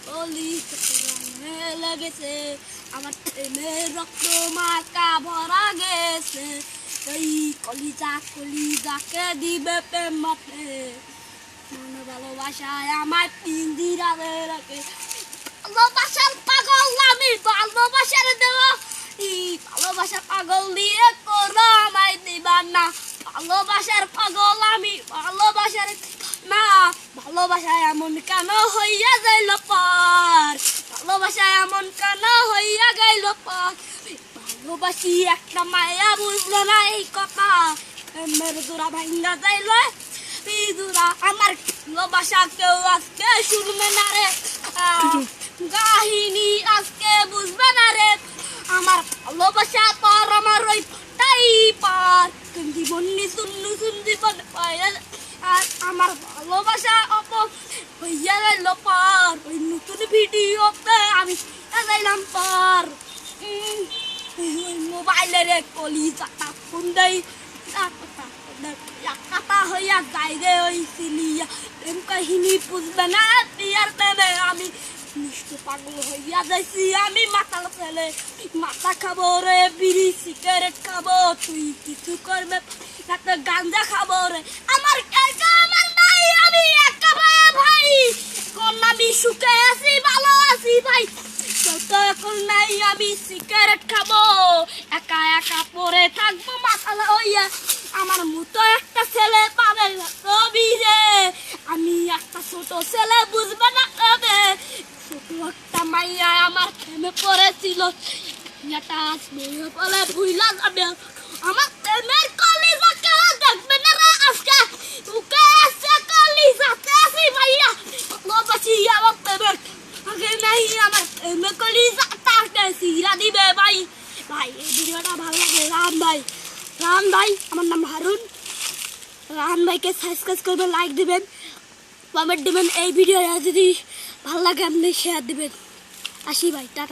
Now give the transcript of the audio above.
কলি লেগেছে আমার প্রেমের রক্ত মাকা ভরা গেছে এই কলিজাকে দিবে প্রেম মাঠে মনে ভালোবাসায় আমার পিঞ্জিরাতে রাখে ভালোবাসার পাগল আমি ভালোবাসার দেওয়া ভালোবাসার পাগল দিয়ে করো আমায় দিবার না ভালোবাসার পাগল আমি ভালোবাসার না ভালোবাসায় এমন কেন হইয়া যাইল পার ভালোবাসায় এমন কেন হইয়া গেল পার ভালোবাসি একটা মায়া বুঝলো না এই কথা মেরে দূরা ভাঙ্গা যাইল দূরা আমার ভালোবাসা কেউ আজকে শুনবে না রে কাহিনী আজকে বুঝবে না রে আমার ভালোবাসা পার আমার ওই তাই পার জীবনী শুনু শুন জীবন আর আমার ভালোবাসা অপর হইয়া গেল পার ওই নতুন ভিডিওতে আমি যাইলাম পার ওই মোবাইলের কলিজাটা ফোন দেই কাটা হইয়া যাই রে ওই সিলিয়া প্রেম কাহিনী বুঝবে না বিয়ার প্রেমে আমি মিষ্টি পাগল হইয়া যাইছি আমি মাতাল ছেলে মাথা খাবো রে বিড়ি সিগারেট খাবো তুই কিছু করবে একটা গাঞ্জা খাবো রে আমার আমার নাই আমি একা ভাই কোন আমি সুখে আছি ভালো আছি ভাই তো এখন নাই আমি সিগারেট খাবো একা একা পরে থাকবো মাতাল হইয়া আমার মতো একটা ছেলে পাবে রবি রে আমি একটা ছোট ছেলে বুঝবে না কবে ছোট একটা মাইয়া আমার প্রেমে পড়েছিল এটা আসবে বলে ভুইলা যাবে আমার প্রেমের কলিজা কেউ দেখবে না রে আজকে তোকে এসে কলিজাতে আসি ভাইয়া ভালোবাসি আমার প্রেমের আগে নাই আমার প্রেমের কলিজাটাকে সিরা দিবে ভাই ভাই এই ভিডিওটা ভালো লাগে রাম ভাই আমার নাম হারুন রাম ভাইকে সাবস্ক্রাইব করবেন লাইক দিবেন কমেন্ট দিবেন এই ভিডিও যদি ভালো লাগে আপনি শেয়ার দিবেন আসি ভাই টাটা।